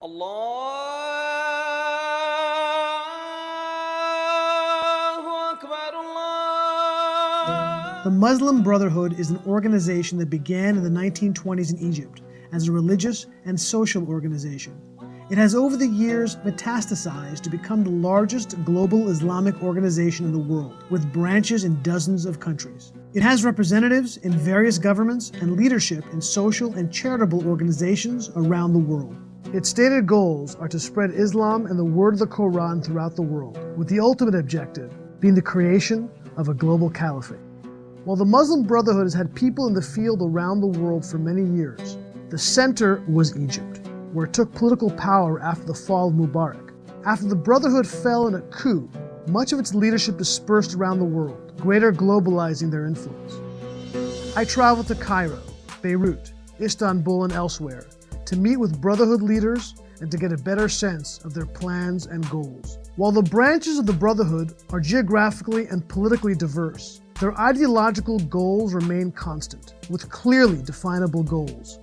الله أكبر الله. The Muslim Brotherhood is an organization that began in the 1920s in Egypt as a religious and social organization. It has over the years metastasized to become the largest global Islamic organization in the world, with branches in dozens of countries. It has representatives in various governments and leadership in social and charitable organizations around the world. Its stated goals are to spread Islam and the word of the Quran throughout the world, with the ultimate objective being the creation of a global caliphate. While the Muslim Brotherhood has had people in the field around the world for many years, the center was Egypt, where it took political power after the fall of Mubarak. After the Brotherhood fell in a coup, much of its leadership dispersed around the world, greater globalizing their influence. I traveled to Cairo, Beirut, Istanbul, and elsewhere to meet with Brotherhood leaders and to get a better sense of their plans and goals. While the branches of the Brotherhood are geographically and politically diverse, their ideological goals remain constant, with clearly definable goals.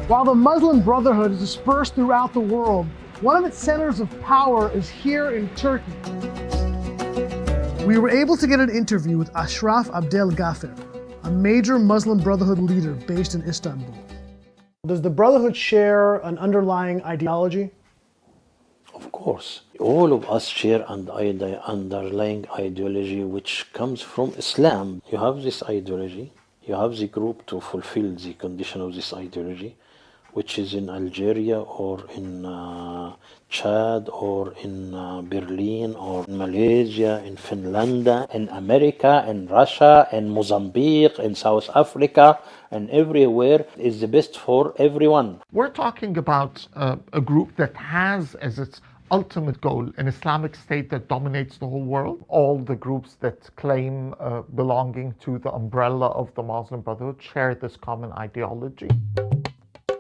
While the Muslim Brotherhood is dispersed throughout the world, one of its centers of power is here in Turkey. We were able to get an interview with Ashraf Abdel Ghafer, a major Muslim Brotherhood leader based in Istanbul. Does the Brotherhood share an underlying ideology? Of course, all of us share an underlying ideology which comes from Islam. You have this ideology, you have the group to fulfill the condition of this ideology, which is in Algeria or in Chad or in Berlin or in Malaysia, in Finland, in America, in Russia, in Mozambique, in South Africa, and everywhere is the best for everyone. We're talking about a group that has as its ultimate goal an Islamic state that dominates the whole world. All the groups that claim belonging to the umbrella of the Muslim Brotherhood share this common ideology.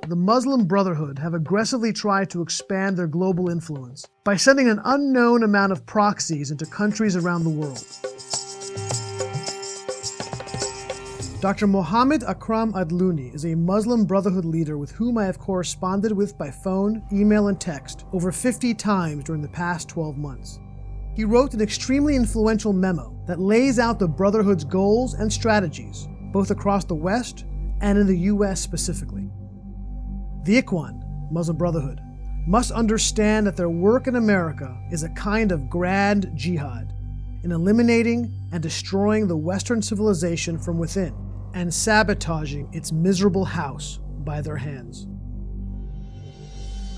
The Muslim Brotherhood have aggressively tried to expand their global influence by sending an unknown amount of proxies into countries around the world. Dr. Mohammed Akram Adluni is a Muslim Brotherhood leader with whom I have corresponded with by phone, email, and text over 50 times during the past 12 months. He wrote an extremely influential memo that lays out the Brotherhood's goals and strategies, both across the West and in the US specifically. The Ikhwan, Muslim Brotherhood, must understand that their work in America is a kind of grand jihad in eliminating and destroying the Western civilization from within and sabotaging its miserable house by their hands.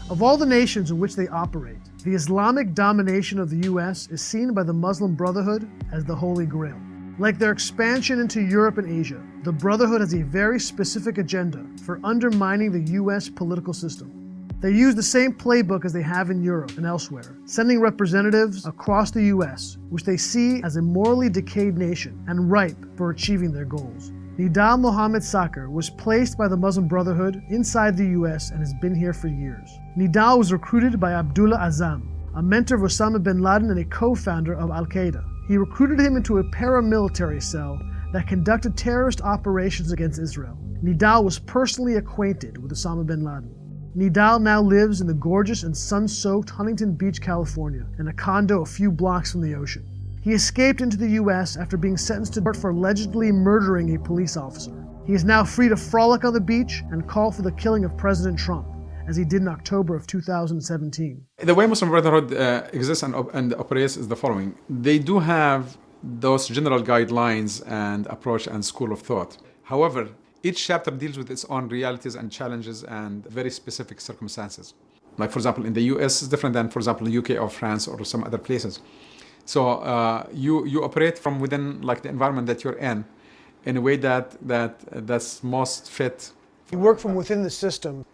Of all the nations in which they operate, the Islamic domination of the US is seen by the Muslim Brotherhood as the Holy Grail. Like their expansion into Europe and Asia, the Brotherhood has a very specific agenda for undermining the US political system. They use the same playbook as they have in Europe and elsewhere, sending representatives across the US, which they see as a morally decayed nation and ripe for achieving their goals. Nidal Mohammed Sakr was placed by the Muslim Brotherhood inside the US and has been here for years. Nidal was recruited by Abdullah Azzam, a mentor of Osama bin Laden and a co-founder of Al-Qaeda. He recruited him into a paramilitary cell that conducted terrorist operations against Israel. Nidal was personally acquainted with Osama bin Laden. Nidal now lives in the gorgeous and sun-soaked Huntington Beach, California, in a condo a few blocks from the ocean. He escaped into the US after being sentenced to court for allegedly murdering a police officer. He is now free to frolic on the beach and call for the killing of President Trump, as he did in October of 2017. The way Muslim Brotherhood exists and operates is the following. They do have those general guidelines and approach and school of thought. However, each chapter deals with its own realities and challenges and very specific circumstances. Like, for example, in the US is different than, for example, the UK or France or some other places. So you operate from within, like, the environment that you're in a way that's most fit. You work from within the system.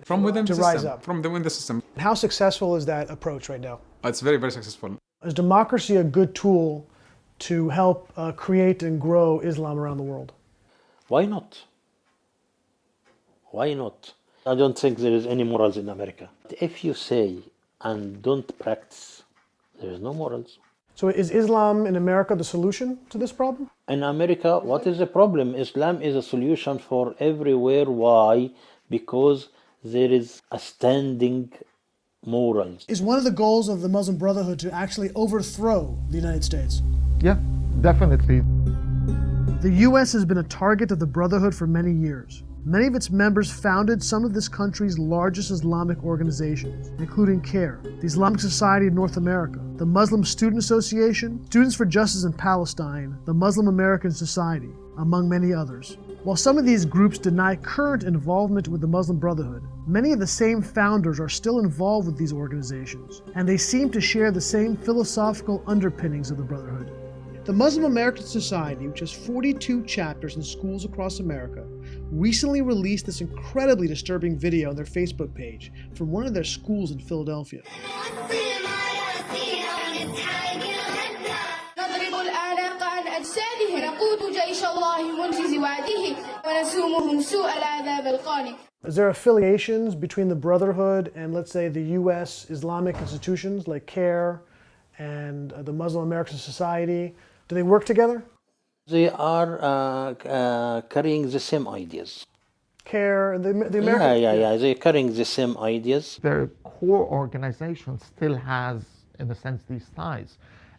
From within to the rise system, up. from within the system. How successful is that approach right now? It's very, very successful. Is democracy a good tool to help create and grow Islam around the world? Why not? Why not? I don't think there is any morals in America. If you say and don't practice, there is no morals. So is Islam in America the solution to this problem? In America, what is the problem? Islam is a solution for everywhere. Why? because there is a standing morals. Is one of the goals of the Muslim Brotherhood to actually overthrow the United States? Yeah, definitely. The U.S. has been a target of the Brotherhood for many years. Many of its members founded some of this country's largest Islamic organizations, including CARE, the Islamic Society of North America, the Muslim Student Association, Students for Justice in Palestine, the Muslim American Society, among many others. While some of these groups deny current involvement with the Muslim Brotherhood, many of the same founders are still involved with these organizations, and they seem to share the same philosophical underpinnings of the Brotherhood. The Muslim American Society, which has 42 chapters in schools across America, recently released this incredibly disturbing video on their Facebook page from one of their schools in Philadelphia. Is there affiliations between the Brotherhood and, let's say, the U.S. Islamic institutions like CARE and the Muslim American Society? Do they work together? They are carrying the same ideas. CARE, the American... Yeah. They're carrying the same ideas. Their core organization still has, in a sense, these ties.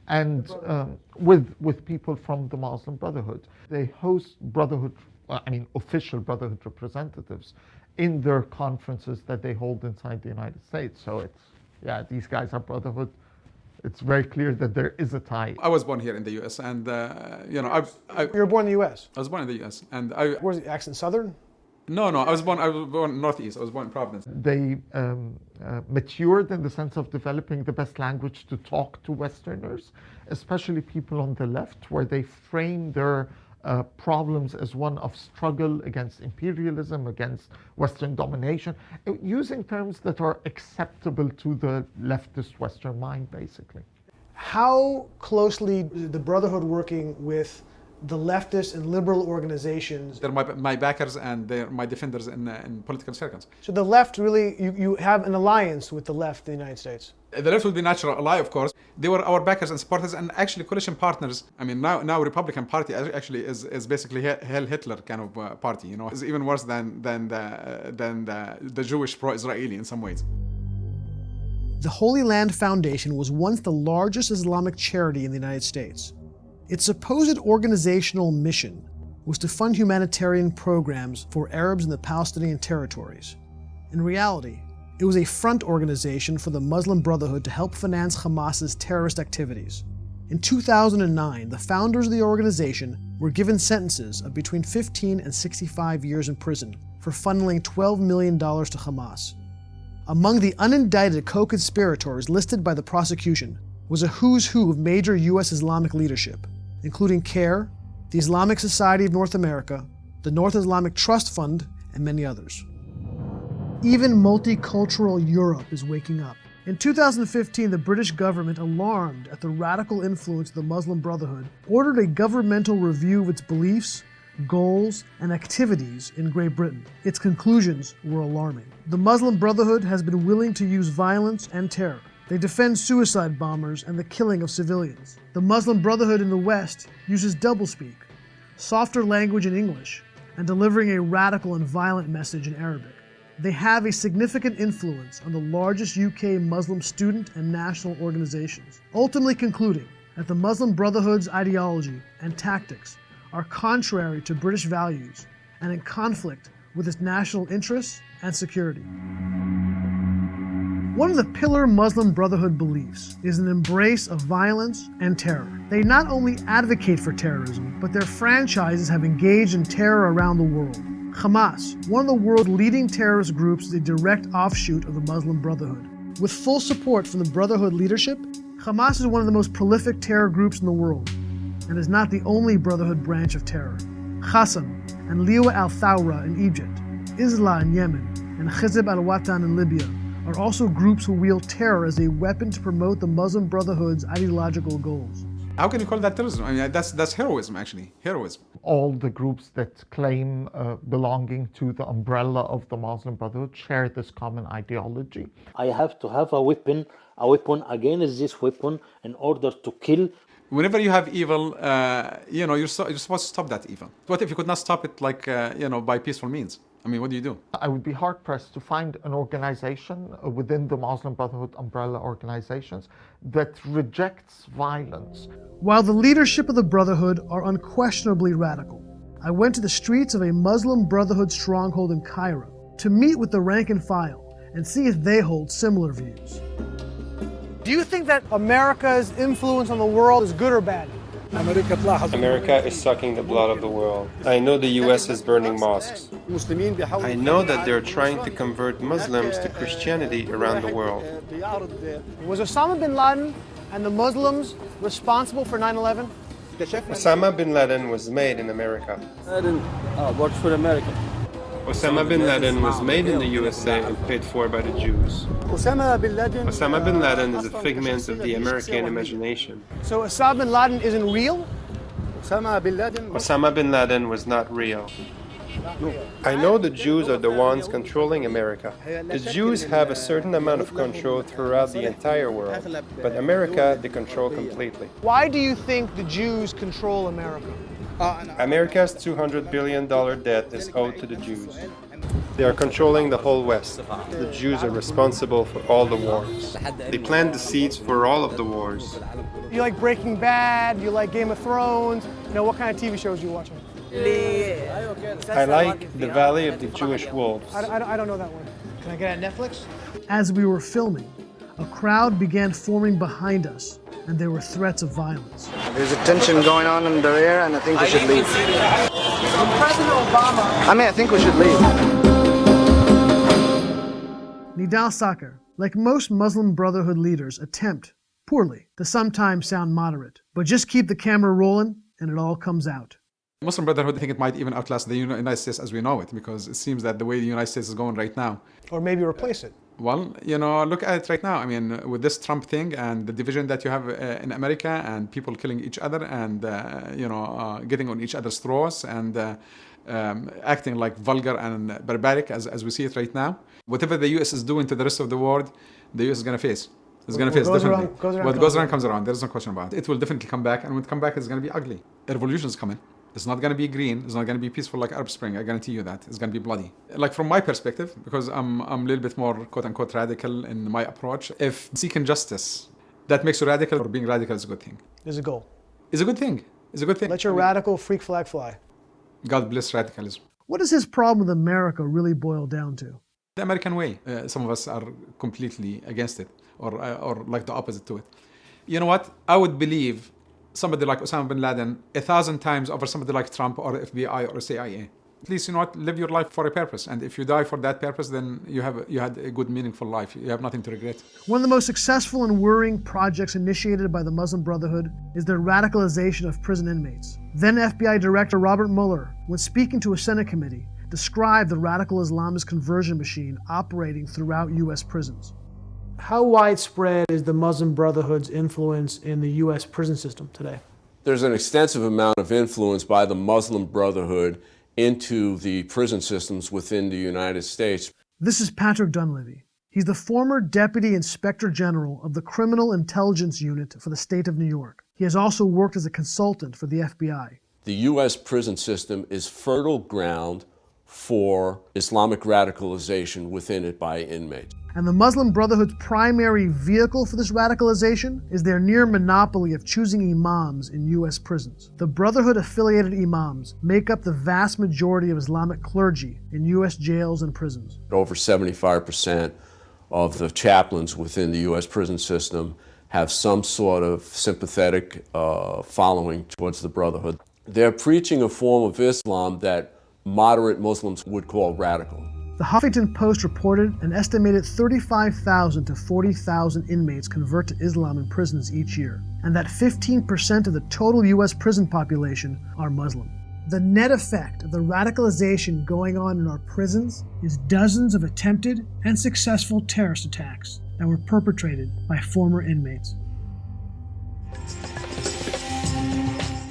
And with people from the Muslim Brotherhood. They host official Brotherhood representatives in their conferences that they hold inside the United States. So these guys are Brotherhood. It's very clear that there is a tie. I was born here in the U.S. and, You were born in the U.S.? I was born in the U.S. and Was the accent Southern? No, I was born Northeast. I was born in Providence. They matured in the sense of developing the best language to talk to Westerners, especially people on the left, where they frame their problems as one of struggle against imperialism, against Western domination, using terms that are acceptable to the leftist Western mind, basically. How closely is the Brotherhood working with the leftist and liberal organizations? They're my backers and they're my defenders in political circles. So the left really, you have an alliance with the left in the United States? The left would be natural ally, of course. They were our backers and supporters and actually coalition partners. I mean, now Republican Party actually is basically Heil Hitler kind of party, It's even worse than the Jewish pro-Israeli in some ways. The Holy Land Foundation was once the largest Islamic charity in the United States. Its supposed organizational mission was to fund humanitarian programs for Arabs in the Palestinian territories. In reality, it was a front organization for the Muslim Brotherhood to help finance Hamas's terrorist activities. In 2009, the founders of the organization were given sentences of between 15 and 65 years in prison for funneling $12 million to Hamas. Among the unindicted co-conspirators listed by the prosecution was a who's who of major U.S. Islamic leadership, including CARE, the Islamic Society of North America, the North Islamic Trust Fund, and many others. Even multicultural Europe is waking up. In 2015, the British government, alarmed at the radical influence of the Muslim Brotherhood, ordered a governmental review of its beliefs, goals, and activities in Great Britain. Its conclusions were alarming. The Muslim Brotherhood has been willing to use violence and terror. They defend suicide bombers and the killing of civilians. The Muslim Brotherhood in the West uses doublespeak, softer language in English, and delivering a radical and violent message in Arabic. They have a significant influence on the largest UK Muslim student and national organizations, ultimately concluding that the Muslim Brotherhood's ideology and tactics are contrary to British values and in conflict with its national interests and security. One of the pillar Muslim Brotherhood beliefs is an embrace of violence and terror. They not only advocate for terrorism, but their franchises have engaged in terror around the world. Hamas, one of the world's leading terrorist groups, is a direct offshoot of the Muslim Brotherhood. With full support from the Brotherhood leadership, Hamas is one of the most prolific terror groups in the world, and is not the only Brotherhood branch of terror. Qassam and Liwa al-Thawra in Egypt, Isla in Yemen, and Hizb al-Watan in Libya are also groups who wield terror as a weapon to promote the Muslim Brotherhood's ideological goals. How can you call that terrorism? I mean, that's heroism, actually. Heroism. All the groups that claim belonging to the umbrella of the Muslim Brotherhood share this common ideology. I have to have a weapon against this weapon in order to kill. Whenever you have evil, you're supposed to stop that evil. What if you could not stop it by peaceful means? I mean, what do you do? I would be hard-pressed to find an organization within the Muslim Brotherhood umbrella organizations that rejects violence. While the leadership of the Brotherhood are unquestionably radical, I went to the streets of a Muslim Brotherhood stronghold in Cairo to meet with the rank and file and see if they hold similar views. Do you think that America's influence on the world is good or bad? America is sucking the blood of the world. I know the US is burning mosques. I know that they're trying to convert Muslims to Christianity around the world. Was Osama bin Laden and the Muslims responsible for 9/11? Osama bin Laden was made in America. Works for America. Osama bin Laden was made in the USA and paid for by the Jews. Osama bin Laden is a figment of the American imagination. So Osama bin Laden isn't real? Osama bin Laden was not real. I know the Jews are the ones controlling America. The Jews have a certain amount of control throughout the entire world, but America they control completely. Why do you think the Jews control America? America's $200 billion debt is owed to the Jews. They are controlling the whole West. The Jews are responsible for all the wars. They plant the seeds for all of the wars. You like Breaking Bad? You like Game of Thrones? You know, what kind of TV shows are you watching? I like The Valley of the Jewish Wolves. I don't know that one. Can I get it on Netflix? As we were filming, a crowd began forming behind us, and there were threats of violence. There's a tension going on in the air, and I think we should leave. President Obama. I think we should leave. Nidal Sakar, like most Muslim Brotherhood leaders, attempt, poorly, to sometimes sound moderate. But just keep the camera rolling, and it all comes out. Muslim Brotherhood, I think it might even outlast the United States as we know it, because it seems that the way the United States is going right now. Or maybe replace it. Well, look at it right now. I mean, with this Trump thing and the division that you have in America and people killing each other and, getting on each other's throats and acting like vulgar and barbaric as we see it right now. Whatever the U.S. is doing to the rest of the world, the U.S. is going to face. It's going to face, definitely. What goes around comes around. There's no question about it. It will definitely come back, and when it comes back, it's going to be ugly. A revolution is coming. It's not going to be green. It's not going to be peaceful like Arab Spring. I guarantee you that. It's going to be bloody. Like from my perspective, because I'm a little bit more quote-unquote radical in my approach. If seeking justice, that makes you radical, or being radical is a good thing. There's a goal. It's a good thing. It's a good thing. Let your radical freak flag fly. God bless radicalism. What does his problem with America really boil down to? The American way. Some of us are completely against it, or like the opposite to it. You know what? I would believe somebody like Osama bin Laden 1,000 times over somebody like Trump or FBI or CIA. At least, live your life for a purpose. And if you die for that purpose, then you had a good, meaningful life. You have nothing to regret. One of the most successful and worrying projects initiated by the Muslim Brotherhood is their radicalization of prison inmates. Then FBI Director Robert Mueller, when speaking to a Senate committee, described the radical Islamist conversion machine operating throughout U.S. prisons. How widespread is the Muslim Brotherhood's influence in the U.S. prison system today? There's an extensive amount of influence by the Muslim Brotherhood into the prison systems within the United States. This is Patrick Dunleavy. He's the former Deputy Inspector General of the Criminal Intelligence Unit for the state of New York. He has also worked as a consultant for the FBI. The U.S. prison system is fertile ground for Islamic radicalization within it by inmates. And the Muslim Brotherhood's primary vehicle for this radicalization is their near monopoly of choosing imams in U.S. prisons. The Brotherhood-affiliated imams make up the vast majority of Islamic clergy in U.S. jails and prisons. Over 75% of the chaplains within the U.S. prison system have some sort of sympathetic following towards the Brotherhood. They're preaching a form of Islam that moderate Muslims would call radical. The Huffington Post reported an estimated 35,000 to 40,000 inmates convert to Islam in prisons each year, and that 15% of the total U.S. prison population are Muslim. The net effect of the radicalization going on in our prisons is dozens of attempted and successful terrorist attacks that were perpetrated by former inmates.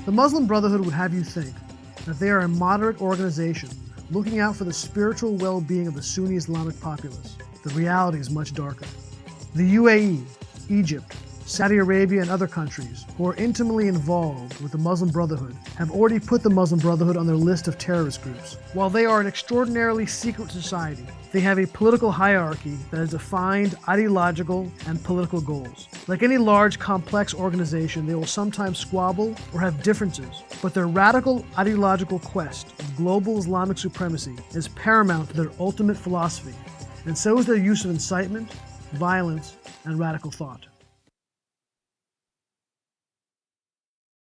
The Muslim Brotherhood would have you think that they are a moderate organization looking out for the spiritual well-being of the Sunni Islamic populace. The reality is much darker. The UAE, Egypt, Saudi Arabia and other countries who are intimately involved with the Muslim Brotherhood have already put the Muslim Brotherhood on their list of terrorist groups. While they are an extraordinarily secret society, they have a political hierarchy that has defined ideological and political goals. Like any large, complex organization, they will sometimes squabble or have differences, but their radical ideological quest of global Islamic supremacy is paramount to their ultimate philosophy, and so is their use of incitement, violence, and radical thought.